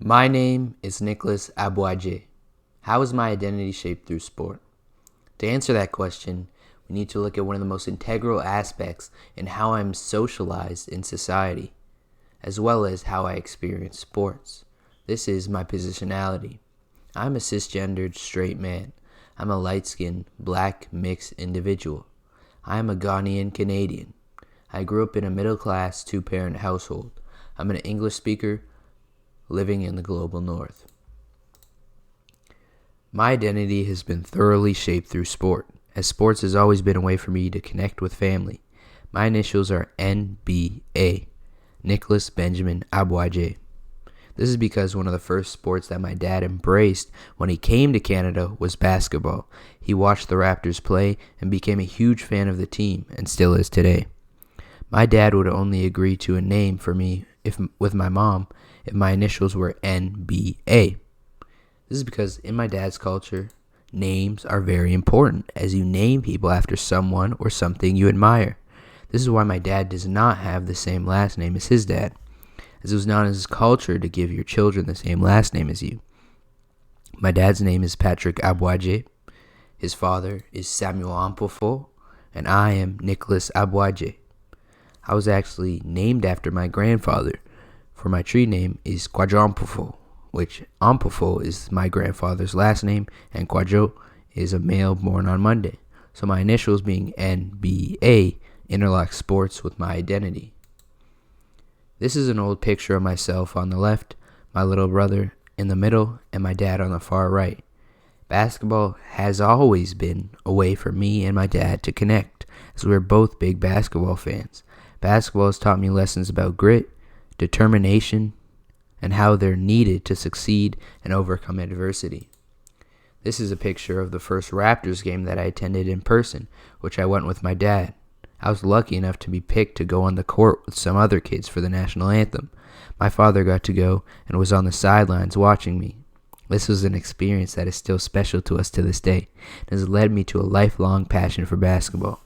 My name is Nicholas Aboagye. How is my identity shaped through sport? To answer that question, we need to look at one of the most integral aspects in how I'm socialized in society, as well as how I experience sports. This is my positionality. I'm a cisgendered straight man. I'm a light-skinned, black, mixed individual. I am a Ghanaian Canadian. I grew up in a middle-class, two-parent household. I'm an English speaker living in the global north. My identity has been thoroughly shaped through sport, as sports has always been a way for me to connect with family. My initials are NBA, Nicholas Benjamin Aboagye. This is because one of the first sports that my dad embraced when he came to Canada was basketball. He watched the Raptors play and became a huge fan of the team, and still is today. My dad would only agree to a name for me with my mom if my initials were NBA. This is because in my dad's culture, names are very important, as you name people after someone or something you admire. This is why my dad does not have the same last name as his dad, as it was not in his culture to give your children the same last name as you. My dad's name is Patrick Aboagye. His father is Samuel Ampofo, and I am Nicholas Aboagye. I was actually named after my grandfather, for my tree name is Kwajo, which Ampofo is my grandfather's last name, and Kwajo is a male born on Monday. So my initials being NBA interlock sports with my identity. This is an old picture of myself on the left, my little brother in the middle, and my dad on the far right. Basketball has always been a way for me and my dad to connect, as we're both big basketball fans. Basketball has taught me lessons about grit, determination, and how they're needed to succeed and overcome adversity. This is a picture of the first Raptors game that I attended in person, which I went with my dad. I was lucky enough to be picked to go on the court with some other kids for the national anthem. My father got to go and was on the sidelines watching me. This was an experience that is still special to us to this day and has led me to a lifelong passion for basketball.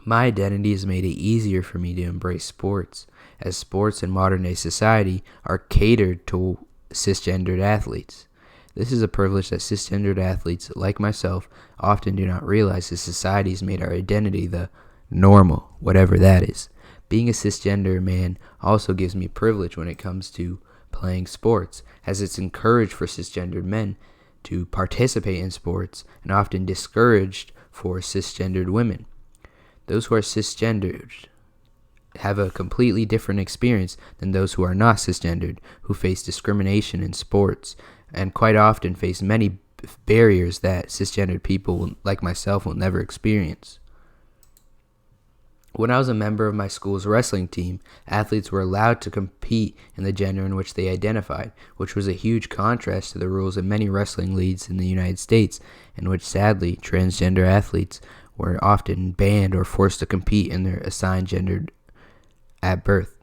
My identity has made it easier for me to embrace sports, as sports in modern-day society are catered to cisgendered athletes. This is a privilege that cisgendered athletes, like myself, often do not realize, as society has made our identity the normal, whatever that is. Being a cisgender man also gives me privilege when it comes to playing sports, as it's encouraged for cisgendered men to participate in sports and often discouraged for cisgendered women. Those who are cisgendered have a completely different experience than those who are not cisgendered, who face discrimination in sports and quite often face many barriers that cisgendered people like myself will never experience. When I was a member of my school's wrestling team, athletes were allowed to compete in the gender in which they identified, which was a huge contrast to the rules in many wrestling leagues in the United States, in which sadly transgender athletes were often banned or forced to compete in their assigned gender at birth.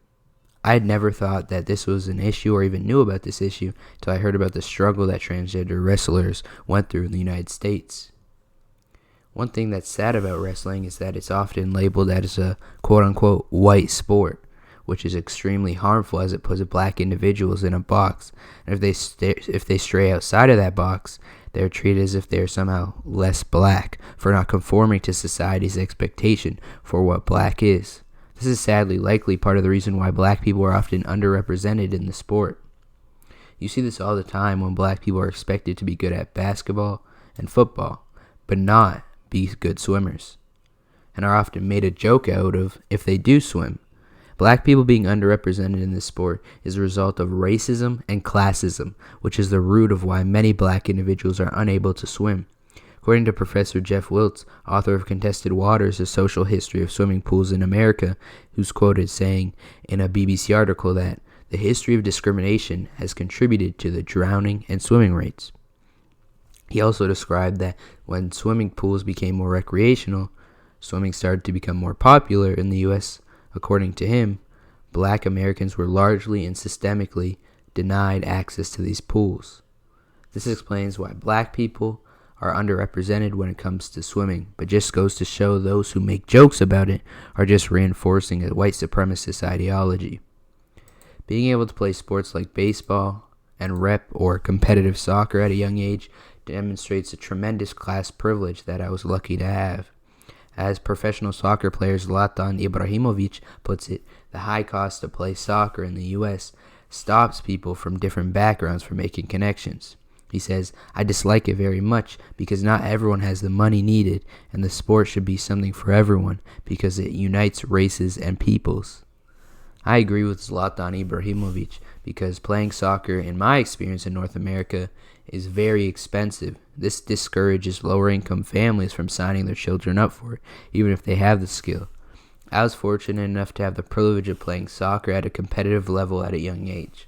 I had never thought that this was an issue or even knew about this issue until I heard about the struggle that transgender wrestlers went through in the United States. One thing that's sad about wrestling is that it's often labeled as a quote-unquote white sport, which is extremely harmful as it puts black individuals in a box. And if they stray outside of that box, they're treated as if they're somehow less black for not conforming to society's expectation for what black is. This is sadly likely part of the reason why black people are often underrepresented in the sport. You see this all the time when black people are expected to be good at basketball and football, but not be good swimmers, and are often made a joke out of if they do swim. Black people being underrepresented in this sport is a result of racism and classism, which is the root of why many black individuals are unable to swim. According to Professor Jeff Wiltz, author of Contested Waters, A Social History of Swimming Pools in America, who's quoted saying in a BBC article that the history of discrimination has contributed to the drowning and swimming rates. He also described that when swimming pools became more recreational, swimming started to become more popular in the U.S. According to him, black Americans were largely and systemically denied access to these pools. This explains why black people are underrepresented when it comes to swimming, but just goes to show those who make jokes about it are just reinforcing a white supremacist ideology. Being able to play sports like baseball and rep or competitive soccer at a young age demonstrates a tremendous class privilege that I was lucky to have. As professional soccer player Zlatan Ibrahimovic puts it, the high cost to play soccer in the U.S. stops people from different backgrounds from making connections. He says, I dislike it very much because not everyone has the money needed, and the sport should be something for everyone because it unites races and peoples. I agree with Zlatan Ibrahimovic because playing soccer, in my experience in North America, is very expensive. This discourages lower-income families from signing their children up for it, even if they have the skill. I was fortunate enough to have the privilege of playing soccer at a competitive level at a young age.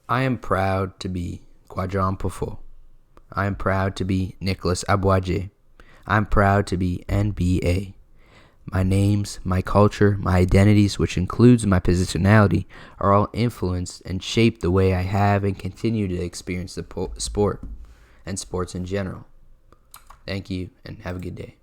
I am proud to be Kwadram Pofo. I am proud to be Nicholas Aboagye. I am proud to be NBA. My names, my culture, my identities, which includes my positionality, are all influenced and shaped the way I have and continue to experience the sport and sports in general. Thank you, and have a good day.